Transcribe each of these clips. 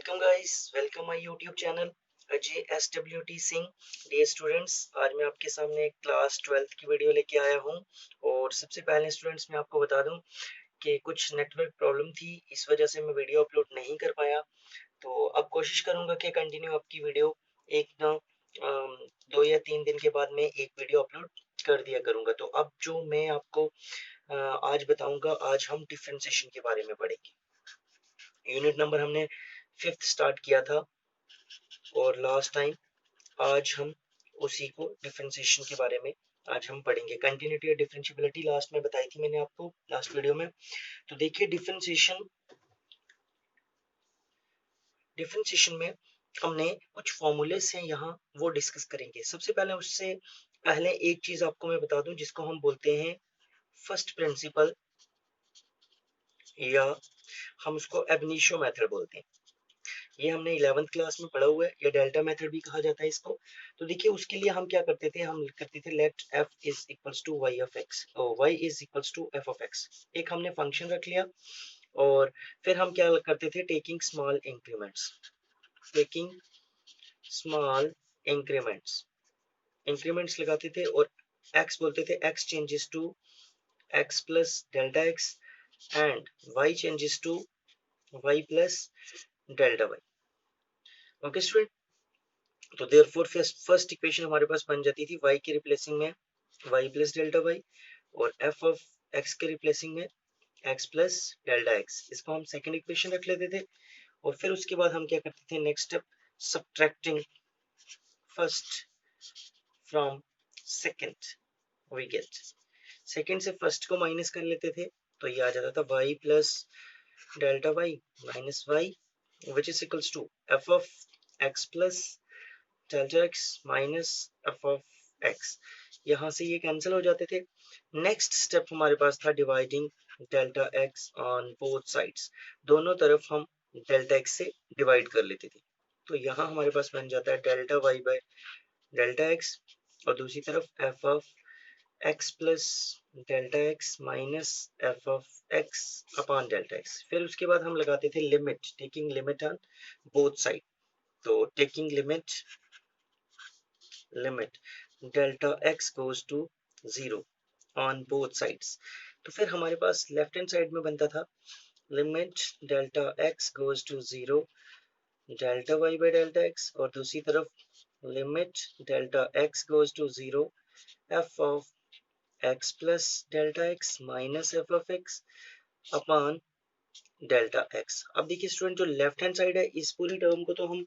Welcome guys, welcome my YouTube channel Ajay SWT Singh. Dear students, आज मैं आपके सामने क्लास 12th की वीडियो लेके आया हूं। और सबसे पहले स्टूडेंट्स मैं आपको बता दूं कि कुछ नेटवर्क प्रॉब्लम थी, इस वजह से मैं वीडियो अपलोड नहीं कर पाया। तो अब कोशिश करूंगा कि कंटिन्यू आपकी वीडियो एक ना 2 या 3 दिन के बाद में एक वीडियो अपलोड कर दिया करूंगा। तो अब जो मैं आपको आज बताऊंगा, आज हम डिफरेंशिएशन के बारे में पढ़ेंगे। यूनिट नंबर हमने 5th स्टार्ट किया था और लास्ट टाइम आज हम उसी को डिफरेंशिएशन के बारे में आज हम पढ़ेंगे। कंटिन्यूटी और डिफरेंशिएबिलिटी लास्ट में बताई थी मैंने आपको लास्ट वीडियो में। तो देखिए डिफरेंशिएशन में हमने कुछ फॉर्मूलेस हैं यहाँ, वो डिस्कस करेंगे। सबसे पहले उससे पहले एक चीज आपको मैं बता दूं जिसको हम बोलते हैं फर्स्ट प्रिंसिपल, या हम उसको एबनिशो मेथड बोलते हैं। ये हमने 11th क्लास में पढ़ा हुआ है, या डेल्टा मेथड भी कहा जाता है इसको। तो देखिए उसके लिए हम क्या करते थे, हम करते थे let f is equals to y of x और y is equals to f of x। एक हमने फंक्शन रख लिया और फिर हम क्या करते थे, टेकिंग स्मॉल इंक्रीमेंट्स लगाते थे और x बोलते थे x changes to x plus delta x and y changes to y plus delta y। Okay student, तो देयरफॉर फर्स्ट इक्वेशन हमारे पास बन जाती थी y के रिप्लेसिंग में y प्लस डेल्टा y और f ऑफ x के रिप्लेसिंग में x प्लस डेल्टा x। इसको हम सेकंड इक्वेशन रख लेते थे और फिर उसके बाद हम क्या करते थे, next step subtracting first from second, we get second से फर्स्ट को माइनस कर लेते थे तो ये आ जाता था y plus delta y minus y which is equals to f of x plus delta x minus f of x। यहाँ से ये कैंसिल हो जाते थे। नेक्स्ट स्टेप हमारे पास था dividing delta x on both sides. दोनों तरफ हम डेल्टा x से डिवाइड कर लेते थे। तो यहाँ हमारे पास बन जाता है delta y by delta x और दूसरी तरफ f of x plus delta x minus f of x upon delta x। फिर उसके बाद हम लगाते थे limit, taking limit on both side. तो taking limit delta x goes to 0 on both sides। तो फिर हमारे पास लेफ्ट हैंड साइड में बनता था limit delta x goes to 0 delta y by delta x और दूसरी तरफ limit delta x goes to 0 f of x plus delta x minus f of x upon delta x। अब देखिए student, जो left hand side है इस पूरी term को तो हम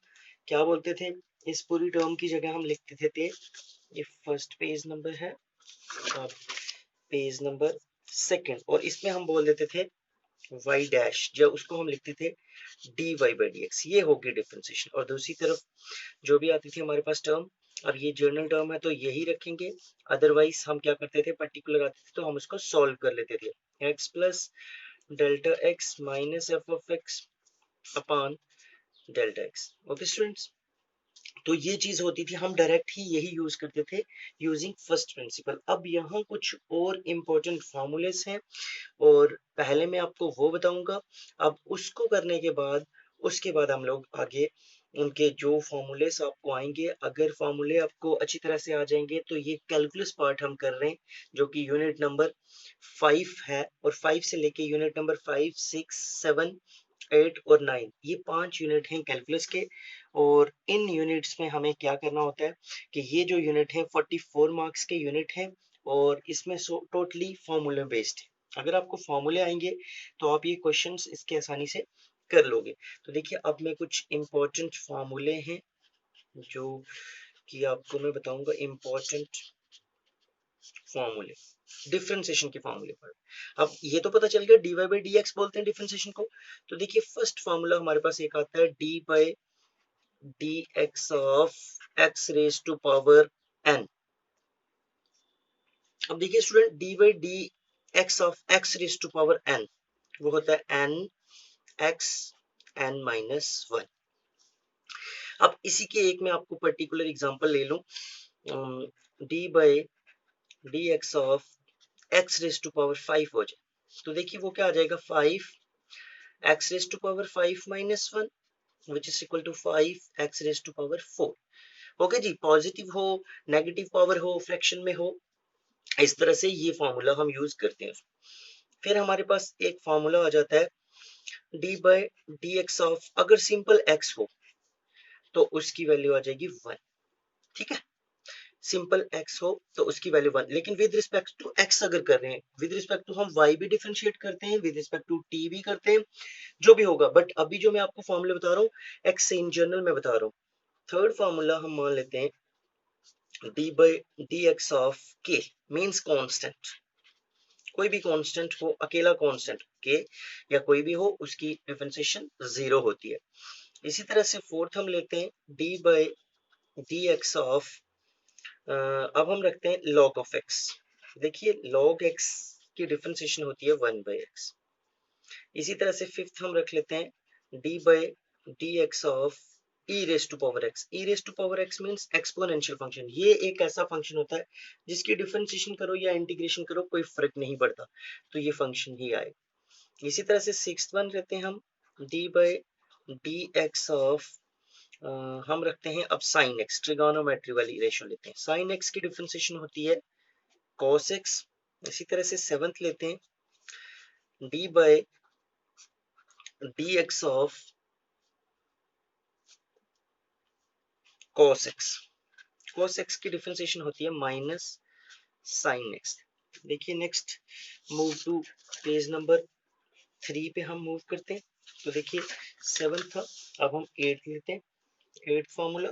क्या बोलते थे, इस पूरी टर्म की जगह हम लिखते थे, ये फर्स्ट पेज नंबर है, अब पेज नंबर सेकंड, और इसमें हम बोल देते थे y डैश, जब उसको हम लिखते थे dy by dx। ये होगी डिफरेंशिएशन। और दूसरी तरफ जो भी आती थी हमारे पास टर्म, अब ये जर्नल टर्म है तो यही रखेंगे, अदरवाइज हम क्या करते थे, पर्टिकुलर आते थे तो हम उसको सॉल्व कर लेते थे। x plus delta x minus f of x upon delta x। Okay students, तो ये चीज होती थी, हम डायरेक्ट ही यही यूज करते थे यूजिंग फर्स्ट प्रिंसिपल। अब यहाँ कुछ और इम्पोर्टेंट फॉर्मूलेस हैं और पहले मैं आपको वो बताऊंगा। अब उसको करने के बाद उसके बाद हम लोग आगे उनके जो फॉर्मूलेस आपको आएंगे, अगर फॉर्मूले आपको अच्छी तरह से आ जाएंगे तो ये कैलकुलस पार्ट हम कर रहे हैं जो कि यूनिट नंबर 5 है, और 5 से लेके यूनिट नंबर 5, 6, 7, 8 और 9, ये 5 यूनिट हैं कैलकुलस के। और इन यूनिट्स में हमें क्या करना होता है कि ये जो यूनिट है 44 मार्क्स के यूनिट है और इसमें टोटली फॉर्मूला बेस्ड है। अगर आपको फॉर्मूले आएंगे तो आप ये क्वेश्चंस इसके आसानी से कर लोगे। तो देखिए अब मैं कुछ इंपॉर्टेंट फॉर्मूले हैं जो कि आपको मैं बताऊंगा, इंपॉर्टेंट फॉर्मूले डिफरेंशिएशन के फॉर्मूले पर। अब ये तो पता चल गया dy by dx बोलते हैं डिफरेंशिएशन को। तो देखिए फर्स्ट फॉर्मूला हमारे पास एक आता है d by dx of x raise to power n। अब देखिए student, d by dx of x raise to power n वो होता है n x n माइनस 1। अब इसी के एक मैं आपको पर्टिकुलर एग्जांपल ले लूं, d by dx of x raise to power 5 हो जाए तो देखिए वो क्या आ जाएगा, 5 x raise to power 5 minus 1 which is equal to 5x raise to power 4। Okay जी, पॉजिटिव हो, नेगेटिव पावर हो, फ्रैक्शन में हो, इस तरह से ये फॉर्मूला हम यूज करते हैं। फिर हमारे पास एक फॉर्मूला आ जाता है D by d x of, अगर सिंपल x हो तो उसकी वैल्यू आ जाएगी 1। ठीक है, सिंपल x हो तो उसकी वैल्यू 1, लेकिन विद रिस्पेक्ट टू x अगर कर रहे हैं, विद रिस्पेक्ट टू हम y भी डिफरेंशिएट करते हैं, विद रिस्पेक्ट टू t भी करते हैं, जो भी होगा, बट अभी जो मैं आपको फॉर्मूला बता रहा हूँ x से इन जनरल में बता रहा हूँ। थर्ड फॉर्मूला हम मान लेते हैं d by d x of के मीन्स कांस्टेंट, कोई भी कांस्टेंट हो, अकेला कांस्टेंट के या कोई भी हो, उसकी डिफरेंशिएशन 0 होती है। इसी तरह से फोर्थ हम लेते हैं d by d x of, अब हम रखते हैं log ऑफ x। देखिए log x की डिफरेंशिएशन होती है 1 बाई एक्स। इसी तरह से फिफ्थ हम रख लेते हैं d by d x of e raise to power x. E raise to power x means exponential function, ये एक ऐसा फंक्शन होता है जिसकी डिफरेंशिएशन करो या इंटीग्रेशन करो कोई फर्क नहीं पड़ता, तो ये फंक्शन ही आए। इसी तरह से सिक्स्थ वन रहते हैं हम D by d x of, हम रखते हैं अब साइन एक्स, ट्रिगोनोमेट्री वाली रेशियो लेते हैं, साइन एक्स की डिफरेंशिएशन होती है cos x। इसी तरह से सेवंथ लेते हैं d by d x of cos x। cos x की डिफरेंशिएशन होती है माइनस साइन x। देखिए next move to page number 3 पे हम मूव करते हैं। तो देखिए 7 था, अब हम 8 लेते हैं। 8 फॉर्मूला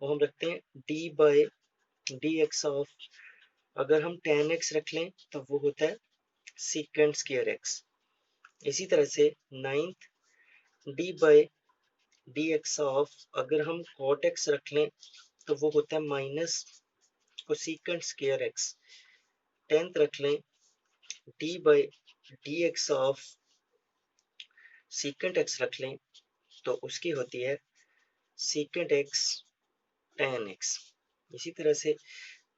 वो हम रखते हैं d by d x of, अगर हम tan x रख लें तो वो होता है सीकेंट स्क्वायर x। इसी तरह से 9th D by d x of, अगर हम cot x रख लें तो वो होता है minus cosecant square x। 10th रख लें d by d x of secant x रख लें तो उसकी होती है सीकेंट x tan x। इसी तरह से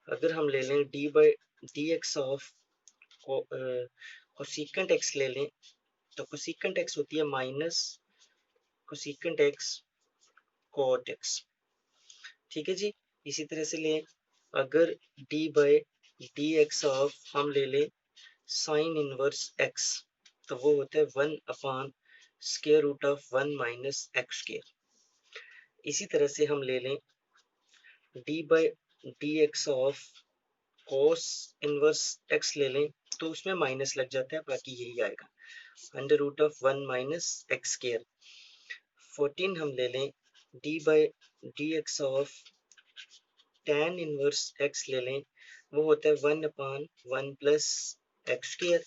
अगर हम ले लें d by d x of cosecant x ले लें तो कोसेकेंट x होती है minus cosecant x cot x। ठीक है जी, इसी तरह से लें अगर D by d x of हम ले लें साइन इनवर्स x तो वो होता है 1 upon square root of 1 minus x square. इसी तरह से हम ले लें d by d x of cos inverse x ले लें तो उसमें माइनस लग जाता है, बाकी यही आएगा under root of 1 minus x square. 14 हम ले लें d by d x of tan inverse x ले लें, वो होता है 1 अपॉन 1 प्लस एक्स स्क्वायर।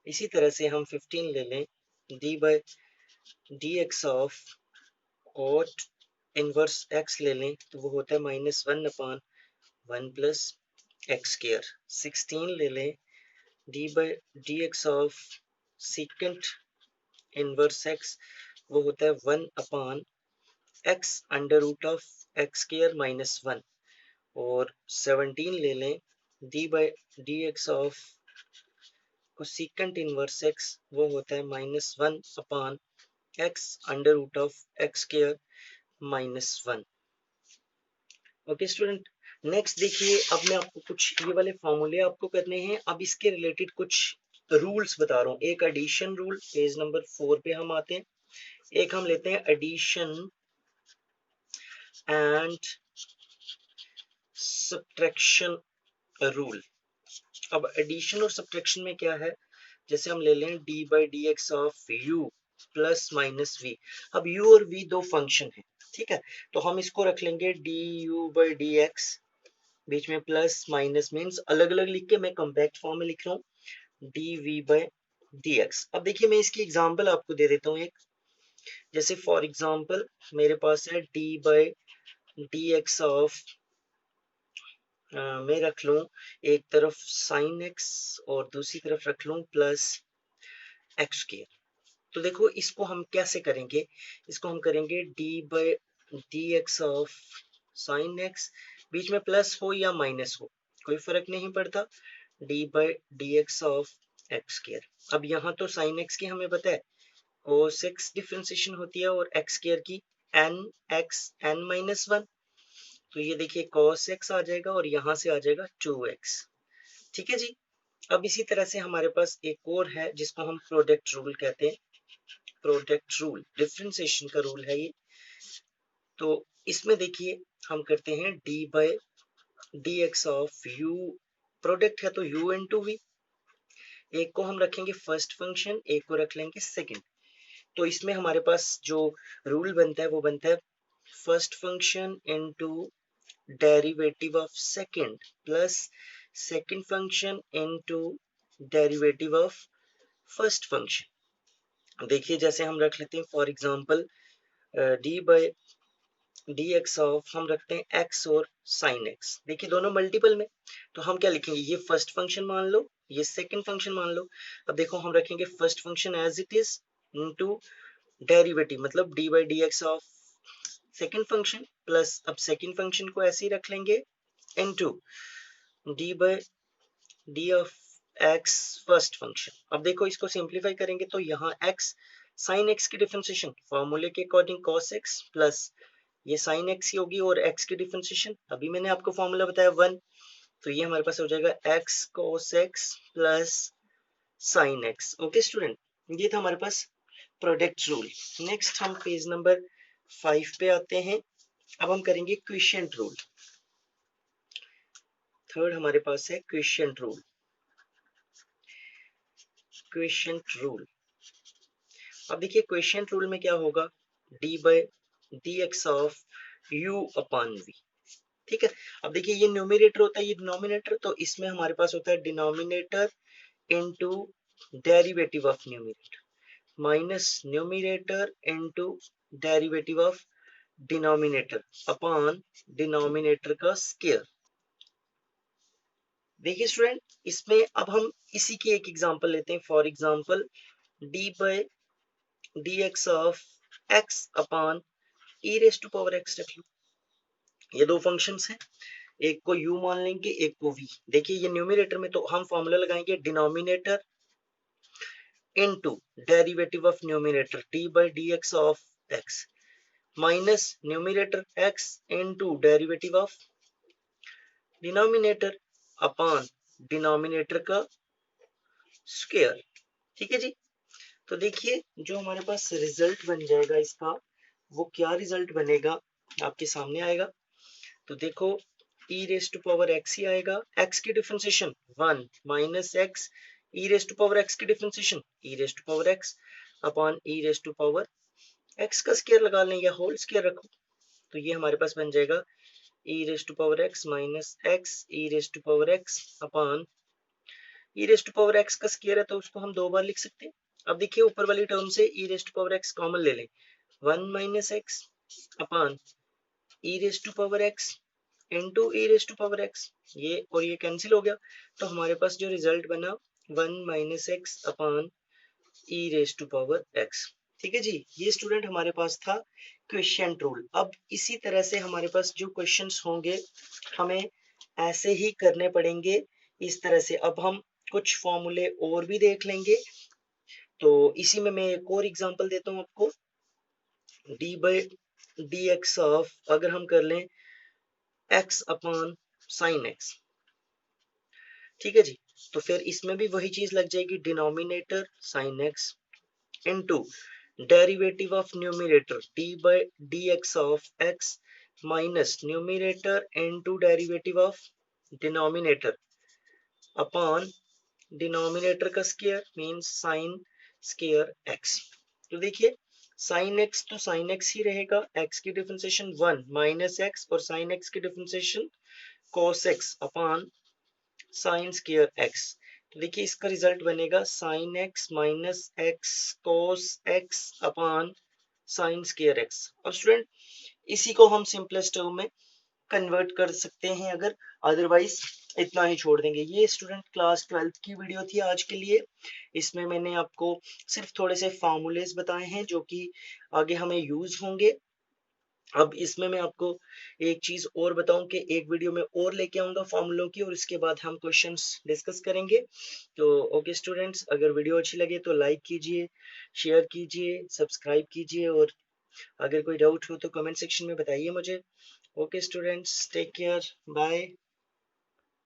इसी तरह से हम 15 ले लें d by d x of cot inverse x ले लें तो वो होता है minus 1 upon 1 plus x square. 16 ले लें d by d x of secant inverse x, वो होता है 1 upon x under root of x square minus 1। और 17 ले लें d by d x of cosecant inverse x, वो होता है minus 1 upon x under root of x square minus 1। Okay student, next देखिए, अब मैं आपको कुछ ये वाले फॉर्मूले आपको करने हैं। अब इसके रिलेटेड कुछ रूल्स बता रहा हूँ। एक एडिशन रूल, पेज नंबर 4 पे हम आते हैं। एक हम लेते हैं एडिशन एंड सब्ट्रैक्शन रूल। अब एडिशन और सब्ट्रैक्शन में क्या है, जैसे हम ले लें d by d x of u plus minus v. अब यू और वी दो फंक्शन है, ठीक है, तो हम इसको रख लेंगे d u by d x, बीच में प्लस माइनस मीन्स अलग अलग लिख के मैं कॉम्पैक्ट फॉर्म में लिख रहा हूँ d v by d x. अब देखिए मैं इसकी एग्जांपल आपको दे देता हूँ एक, जैसे फॉर एग्जांपल मेरे पास है D by d x of, मैं रख लूँ एक तरफ साइन एक्स और दूसरी तरफ रख लूँ प्लस एक्स स्क्वायर। तो देखो इसको हम कैसे करेंगे, इसको हम करेंगे d by d x of sine x, बीच में प्लस हो या माइनस हो कोई फर्क नहीं पड़ता, D by d x of x square. अब यहाँ तो साइन एक्स की हमें पता है cos x डिफ्रेंसिएशन होती है और x स्क्वायर की n x n माइनस 1, तो ये देखिए cos x आ जाएगा और यहाँ से आ जाएगा 2x। ठीक है जी। अब इसी तरह से हमारे पास एक और है जिसको हम प्रोडक्ट रूल कहते हैं। प्रोडक्ट रूल डिफ्रेंसिएशन का रूल है ये। तो इसमें देखिए हम करते हैं d by d x of u, product है तो u इंटू वी, एक को हम रखेंगे फर्स्ट फंक्शन, एक को रख लेंगे सेकंड। तो इसमें हमारे पास जो रूल बनता है वो बनता है first function into derivative of second plus second function into derivative of first function. देखिए जैसे हम रख लेते हैं for example d by d x of, हम रखते हैं एक्स और साइन एक्स। देखिए दोनों मल्टीपल में, तो हम क्या लिखेंगे, ये फर्स्ट फंक्शन मान लो, ये सेकंड फंक्शन मान लो। अब देखो हम रखेंगे first function as it is into derivative, मतलब d by d x of second function plus, अब सेकंड फंक्शन को ऐसे ही रख लेंगे into d by d of x first function. अब देखो इसको सिंप्लीफाई करेंगे तो यहाँ एक्स साइन एक्स की डिफरेंशिएशन फॉर्मूले के अकॉर्डिंग cos x प्लस ये साइन एक्स ही होगी और x की डिफरेंशिएशन अभी मैंने आपको फॉर्मूला बताया 1, तो ये हमारे पास हो जाएगा x cos x plus sine x. Okay student, ये था हमारे पास प्रोडक्ट रूल। नेक्स्ट हम पेज नंबर 5 पे आते हैं। अब हम करेंगे क्विशेंट रूल। थर्ड हमारे पास है क्विशेंट रूल। क्विशेंट रूल, अब देखिए क्विशेंट रूल में क्या होगा, d by d x of u upon v। ठीक है, अब देखिए ये न्यूमरेटर होता है, ये डिनोमिनेटर, तो इसमें हमारे पास होता है denominator into derivative of numerator minus numerator into derivative of denominator upon denominator का स्क्वायर। देखिए स्टूडेंट, इसमें अब हम इसी की एक एग्जांपल लेते हैं। For example d by d x of x upon e raise to power x रख लो। ये दो फंक्शंस हैं, एक को u मान लेंगे, एक को v। देखिए ये न्यूमरेटर में तो हम फॉर्मूला लगाएंगे denominator into derivative of numerator d by d x of x minus numerator x into derivative of denominator upon denominator का स्क्वायर। ठीक है जी। तो देखिए जो हमारे पास रिजल्ट बन जाएगा इसका, वो क्या रिजल्ट बनेगा आपके सामने आएगा। तो देखो e raise to power x ही आएगा, x की differentiation 1 minus x, e raise to power x की differentiation e raise to power x upon e raise to power x का स्क्वायर लगा लें या होल स्क्वायर रखो, तो ये हमारे पास बन जाएगा e raise to power x minus x e raise to power x upon e raise to power x का स्क्वायर है तो उसको हम दो बार लिख सकते हैं। अब देखिए ऊपर वाली टर्म से e raise to power x common ले लें, 1 minus x upon e raise to power x into e raise to power x, ये और ये कैंसिल हो गया, तो हमारे पास जो रिजल्ट बना 1 minus x upon e raise to power x। ठीक है जी, ये स्टूडेंट हमारे पास था क्विशेंट रूल। अब इसी तरह से हमारे पास जो क्वेश्चंस होंगे हमें ऐसे ही करने पड़ेंगे इस तरह से। अब हम कुछ फॉर्मूले और भी देख लेंगे, तो इसी में मैं एक और एग्जांपल देता हूं आपको। d by d x of, अगर हम कर लें x अपॉन साइन x, ठीक है जी, तो फिर इसमें भी वही चीज लग जाएगी, denominator sine x into derivative of numerator d by d x of x minus numerator into derivative of denominator upon denominator का square means sine square x। तो देखिए साइन x तो साइन x ही रहेगा, x की differentiation 1 minus x और sine x की differentiation cos x upon sine square x। तो देखिए इसका रिजल्ट बनेगा sine x minus x cos x upon sine square x। अब स्टूडेंट इसी को हम सिंपलेस्ट टर्म में कन्वर्ट कर सकते हैं अगर, अदरवाइज इतना ही छोड़ देंगे। ये स्टूडेंट क्लास 12th की वीडियो थी आज के लिए। इसमें मैंने आपको सिर्फ थोड़े से फार्मूलेस बताए हैं जो कि आगे हमें यूज होंगे। अब इसमें मैं आपको एक चीज और बताऊं कि एक वीडियो में और लेके आऊंगा फॉर्मूलों की, और इसके बाद हम क्वेश्चंस डिस्कस करेंगे। तो ओके स्टूडेंट्स, अगर वीडियो अच्छी लगे तो लाइक कीजिए, शेयर कीजिए, सब्सक्राइब कीजिए, और अगर कोई डाउट हो तो कमेंट सेक्शन में बताइए मुझे। Okay students, take care, bye.